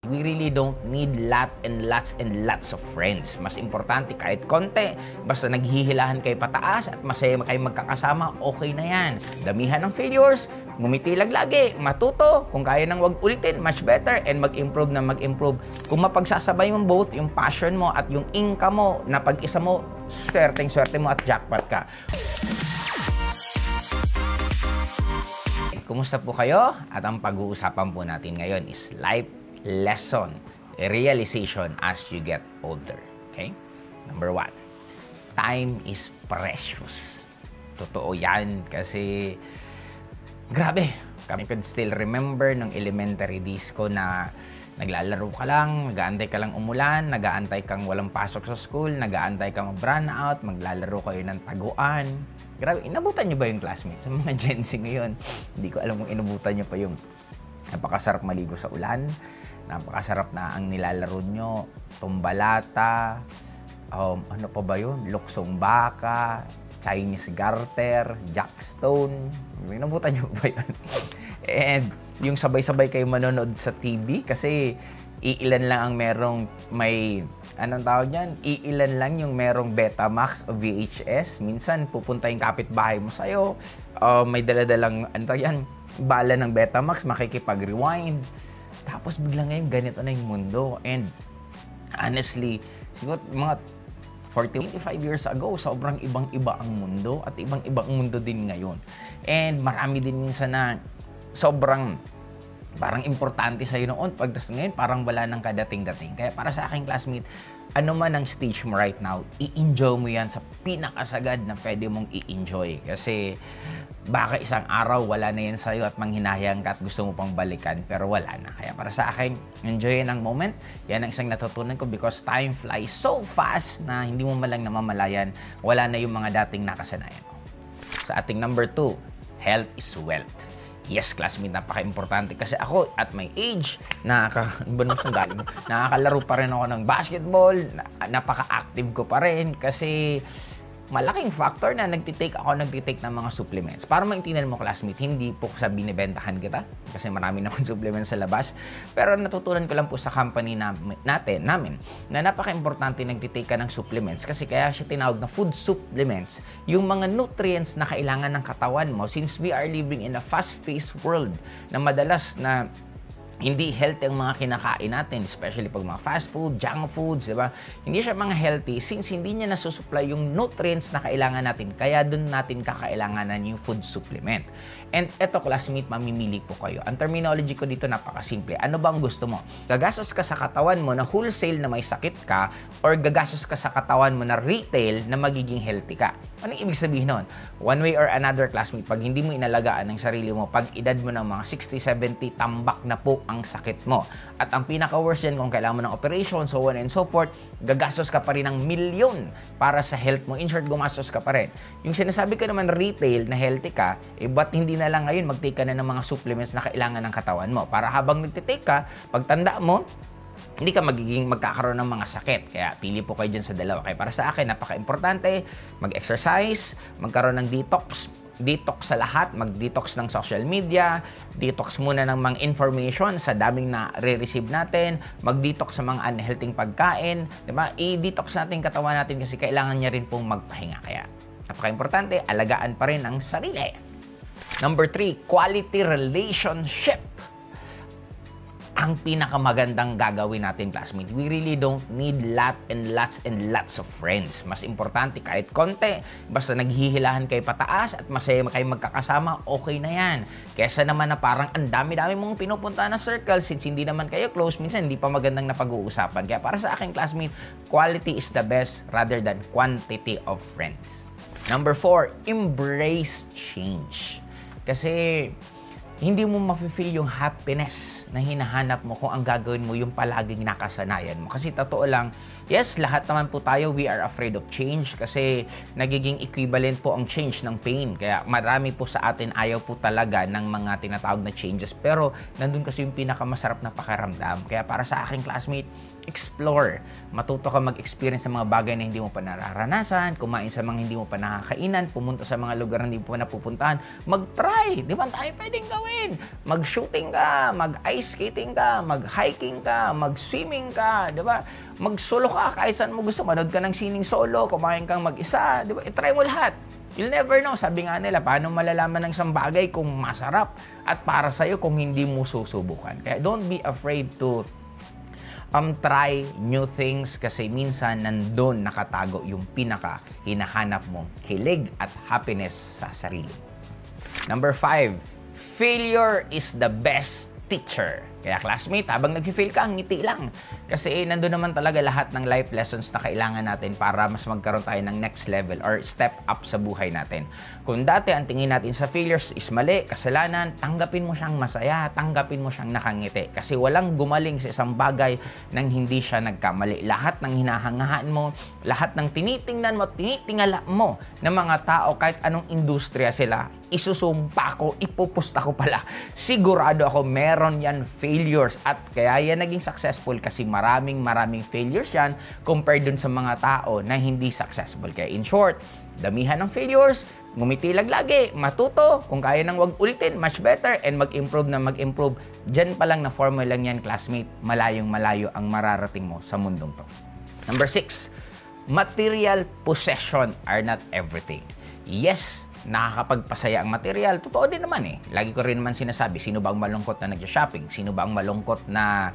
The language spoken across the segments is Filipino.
We really don't need and lots of friends. Mas importante kahit konti, basta naghihilahan kayo pataas at masaya kayo magkakasama, okay na yan. Damihan ng failures, ngumiti lang lagi, matuto, kung kaya nang wag ulitin, much better, and mag-improve na mag-improve. Kung mapagsasabay mo both, yung passion mo at yung income mo, na pag-isa mo, swerteng-swerte mo at jackpot ka. Kumusta po kayo? At ang pag-uusapan po natin ngayon is life lesson, realization as you get older. Okay? Number 1, time is precious. Totoo yan kasi grabe. Kami could still remember ng elementary days ko na naglalaro ka lang, nag-aantay ka lang umulan, nag-aantay kang walang pasok sa school, nag-aantay kang mag-run out, maglalaro kayo ng taguan. Grabe, inabutan nyo ba yung classmates? Sa mga Gen Z ngayon, hindi ko alam kung inabutan nyo pa yung napakasarap maligo sa ulan, napakasarap na ang nilalaro nyo, tumbalata, ano pa ba yun? Luksong baka, Chinese garter, jackstone. Inabutan nyo ba yun? And yung sabay-sabay kayo manonood sa TV kasi iilan lang ang merong may, anong tawag yan? Iilan lang yung merong Betamax o VHS. Minsan pupunta yung kapitbahay mo sa'yo, may daladalang, ano tawag yan? Bala ng Betamax, makikipag-rewind. Tapos biglang ngayon, ganito na yung mundo. And honestly, siguro mga 25 years ago, sobrang ibang-iba ang mundo at ibang-ibang mundo din ngayon. And marami din minsan na sobrang parang importante sa'yo noon. Pagdas ngayon, parang wala nang kadating-dating. Kaya para sa aking classmate, ano man ang stage mo right now, i-enjoy mo yan sa pinakasagad na pwede mong i-enjoy. Kasi baka isang araw wala na yan sa'yo at manghinahayang ka at gusto mo pang balikan, pero wala na. Kaya para sa akin, enjoy ang moment. Yan ang isang natutunan ko because time flies so fast na hindi mo malang namamalayan, wala na yung mga dating nakasanayan mo. Sa ating number 2, health is wealth. Yes, classmate, napaka-importante. Kasi ako, at my age, nakakalaro pa rin ako ng basketball, napaka-active ko pa rin. Kasi malaking factor na nagtitake ng mga supplements. Para maintindihan mo, classmate, hindi po sa binibentahan kita. Kasi marami naman supplements sa labas. Pero natutunan ko lang po sa company namin, na napaka-importante nagtitake ka ng supplements. Kasi kaya siya tinawag na food supplements. Yung mga nutrients na kailangan ng katawan mo, since we are living in a fast-paced world, na madalas na hindi healthy ang mga kinakain natin, especially pag mga fast food, junk foods, di ba? Hindi siya mga healthy since hindi niya nasusupply yung nutrients na kailangan natin. Kaya doon natin kakailanganan yung food supplement. And eto, classmate, mamimili po kayo. Ang terminology ko dito napakasimple. Ano bang gusto mo? Gagastos ka sa katawan mo na wholesale na may sakit ka or gagastos ka sa katawan mo na retail na magiging healthy ka? Anong ibig sabihin nun? One way or another, classmate, pag hindi mo inalagaan ng sarili mo, pag edad mo ng mga 60, 70, tambak na po ang sakit mo. At ang pinaka-worst yan, kung kailangan mo ng operation, so on and so forth, gagastos ka pa rin ng milyon para sa health mo. In short, gumastos ka pa rin. Yung sinasabi ko naman retail na healthy ka, ba't hindi na lang ngayon mag-take ka na ng mga supplements na kailangan ng katawan mo? Para habang nagtitake ka, pagtanda mo, hindi ka magkakaroon ng mga sakit. Kaya pili po kayo dyan sa dalawa. Kaya para sa akin, napaka-importante, mag-exercise, magkaroon ng detox sa lahat, mag-detox ng social media, detox muna ng mga information sa daming na re-receive natin, mag-detox sa mga unhealthy pagkain, diba? I-detox natin katawan natin kasi kailangan niya rin pong magpahinga. Kaya napaka-importante, alagaan pa rin ang sarili. Number 3, quality relationship. Ang pinakamagandang gagawin natin, classmate. We really don't need lots and lots of friends. Mas importante kahit konti, basta naghihilahan kayo pataas at masaya kayo magkakasama, okay na yan. Kesa naman na parang ang dami-dami mong pinupunta na circle since hindi naman kayo close, minsan hindi pa magandang napag-uusapan. Kaya para sa akin, classmate, quality is the best rather than quantity of friends. Number 4, embrace change. Kasi hindi mo mafe-feel yung happiness na hinahanap mo kung ang gagawin mo yung palaging nakasanayan mo. Kasi totoo lang, yes, lahat naman po tayo, we are afraid of change kasi nagiging equivalent po ang change ng pain. Kaya marami po sa atin ayaw po talaga ng mga tinatawag na changes. Pero nandun kasi yung pinakamasarap na pakiramdam. Kaya para sa aking classmate, explore. Matuto ka mag-experience sa mga bagay na hindi mo pa nararanasan, kumain sa mga hindi mo pa nakakainan, pumunta sa mga lugar na hindi mo pa napupuntahan, mag-try. Di ba tayo pwedeng gawin? Mag-shooting ka, mag-ice mag-ice skating ka, mag-hiking ka, mag-swimming ka, di ba? Mag-solo ka kahit saan mo gusto. Manood ka ng sining solo, kumain kang mag-isa, di ba? I-try mo lahat. You'll never know. Sabi nga nila, paano malalaman ng isang bagay kung masarap at para sa'yo kung hindi mo susubukan. Kaya don't be afraid to try new things kasi minsan nandun nakatago yung pinaka hinahanap mong kilig at happiness sa sarili. Number 5, failure is the best teacher. Kaya classmate, habang nag-fail ka, ngiti lang. Kasi nandun naman talaga lahat ng life lessons na kailangan natin para mas magkaroon tayo ng next level or step up sa buhay natin. Kung dati ang tingin natin sa failures is mali, kasalanan, tanggapin mo siyang masaya, tanggapin mo siyang nakangiti. Kasi walang gumaling sa isang bagay nang hindi siya nagkamali. Lahat ng hinahangahan mo, lahat ng tinitingnan mo, tinitingala mo ng mga tao, kahit anong industriya sila, isusumpa ko, ipupusta ko pala. Sigurado ako meron yan failures at kaya yan naging successful kasi maraming failures yan compared dun sa mga tao na hindi successful. Kaya in short, damihan ng failures, ngumiti lang lagi, matuto, kung kaya nang wag ulitin, much better, and mag-improve na mag-improve. Diyan pa lang na formula lang yan, classmate, malayong malayo ang mararating mo sa mundong to. Number 6, material possession are not everything. Yes, nakakapagpasaya ang material. Totoo din naman eh. Lagi ko rin naman sinasabi, sino ba ang malungkot na nag-shopping? Sino ba ang malungkot na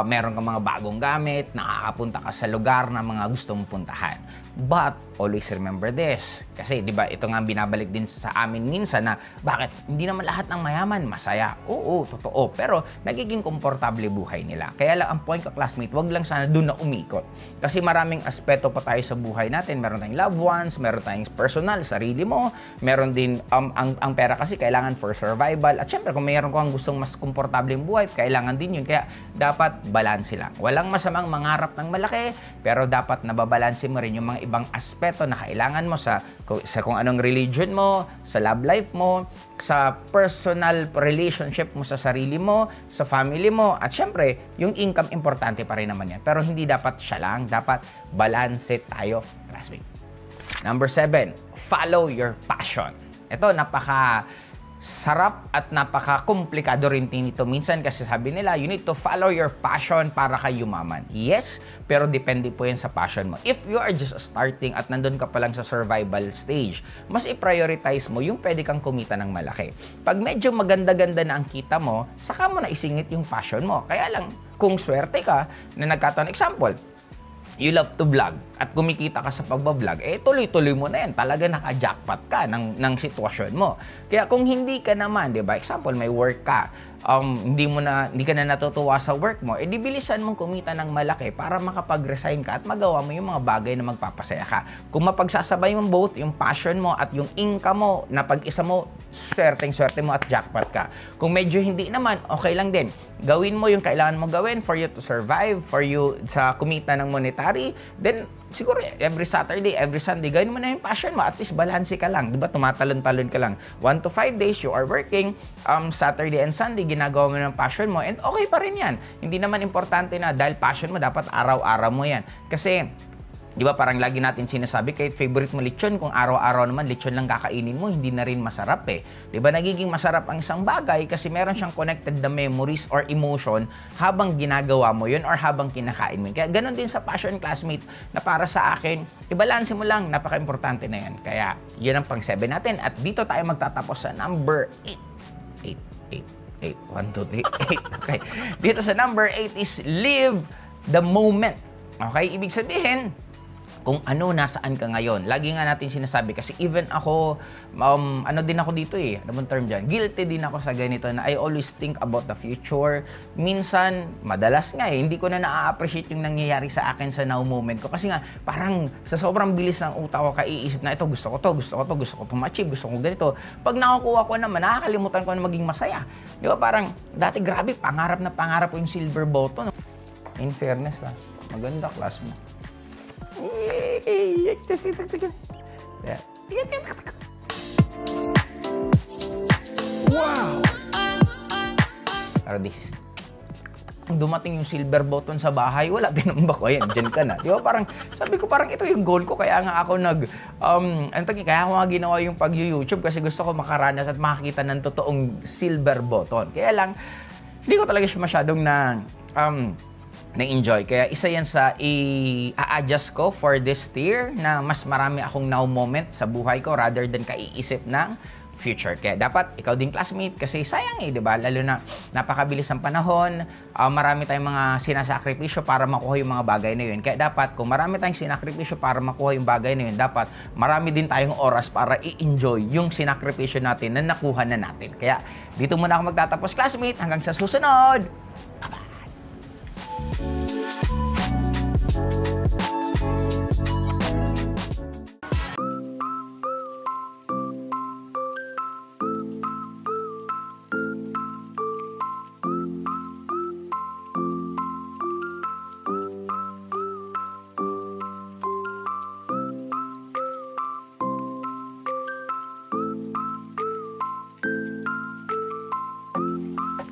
meron kang mga bagong gamit, nakakapunta ka sa lugar na mga gusto mong puntahan? But, always remember this. Kasi, di ba, ito nga binabalik din sa amin minsan na, bakit? Hindi naman lahat ng mayaman masaya. Oo, totoo. Pero, nagiging komportable buhay nila. Kaya lang, ang point ko, classmate, wag lang sana doon na umikot. Kasi maraming aspeto pa tayo sa buhay natin. Meron tayong loved ones, meron tayong personal, sarili mo, meron din, ang pera kasi kailangan for survival. At syempre, kung mayroon kang gustong mas komportable yung buhay, kailangan din yun. Kaya, dapat balance lang. Walang masamang mangarap ng malaki, pero dapat nababalanse mo rin yung mga ibang aspeto na kailangan mo sa kung anong religion mo, sa love life mo, sa personal relationship mo sa sarili mo, sa family mo, at syempre, yung income importante pa rin naman yan. Pero hindi dapat siya lang, dapat balance tayo, classmate. Number 7, follow your passion. Ito, sarap at napaka-komplikado rin nito minsan kasi sabi nila, you need to follow your passion para ka yumaman. Yes, pero depende po yan sa passion mo. If you are just starting at nandun ka pa lang sa survival stage, mas i-prioritize mo yung pwede kang kumita ng malaki. Pag medyo maganda-ganda na ang kita mo, saka mo na isingit yung passion mo. Kaya lang, kung swerte ka na nagkataon, example, you love to vlog at kumikita ka sa pagbablog, tuloy-tuloy mo na yan. Talaga naka-jackpot ka ng sitwasyon mo. Kaya kung hindi ka naman, di ba, example, may work ka, hindi ka na natutuwa sa work mo, bilisan mong kumita ng malaki para makapag-resign ka at magawa mo yung mga bagay na magpapasaya ka. Kung mapagsasabay mo both yung passion mo at yung income mo, na pag-isa mo, swerte mo at jackpot ka. Kung medyo hindi naman, okay lang din. Gawin mo yung kailangan mo gawin for you to survive, for you sa kumita ng monetary, then siguro every Saturday, every Sunday, gawin mo na yung passion mo, at least balance ka lang. Diba, tumatalon-talon ka lang. 1 to 5 days, you are working, Saturday and Sunday, ginagawa mo ng passion mo, and okay pa rin yan. Hindi naman importante na dahil passion mo, dapat araw-araw mo yan. Kasi, di ba parang lagi natin sinasabi, kahit favorite mo lechon, kung araw-araw naman lechon lang kakainin mo, hindi na rin masarap eh. Di ba nagiging masarap ang isang bagay kasi meron siyang connected na memories or emotion habang ginagawa mo yun or habang kinakain mo. Kaya ganun din sa passion, classmate, na para sa akin, ibalanse mo lang, napaka-importante na yan. Kaya yun ang pang 7 natin at dito tayo magtatapos sa number 8. 1, 2, 3, 8. Okay. Dito sa number 8 is live the moment. Okay? Ibig sabihin, kung ano, nasaan ka ngayon. Lagi nga natin sinasabi kasi even ako, ano din ako dito eh, ano bang term dyan? Guilty din ako sa ganito na I always think about the future. Minsan, madalas nga eh, hindi ko na na-appreciate yung nangyayari sa akin sa now moment ko. Kasi nga, parang sa sobrang bilis ng utak ko, kaiisip na ito, gusto ko to ma-achieve, gusto ko ganito. Pag nakukuha ko naman, nakakalimutan ko na maging masaya. Di ba parang, dati grabe, pangarap ko yung silver button. In fairness maganda class mo. Wow! Pero this is dumating yung silver button sa bahay, wala, tinamba ko, ayan, dyan ka na. Di ba parang, sabi ko parang ito yung goal ko, kaya nga ako kaya ako nga ginawa yung pag-YouTube kasi gusto ko makaranas at makakita ng totoong silver button. Kaya lang, hindi ko talaga siya masyadong na-enjoy. Kaya isa yan sa i-adjust ko for this year na mas marami akong now moment sa buhay ko rather than kaiisip ng future. Kaya dapat ikaw din classmate kasi sayang di ba? Lalo na napakabilis ang panahon, marami tayong mga sinasakripisyo para makuha yung mga bagay na yun. Kaya dapat kung marami tayong sinakripisyo para makuha yung bagay na yun, dapat marami din tayong oras para i-enjoy yung sinakripisyo natin na nakuha na natin. Kaya dito muna ako magtatapos classmate, hanggang sa susunod.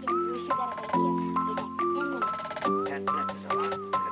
You should have an idea. You know, 10 minutes.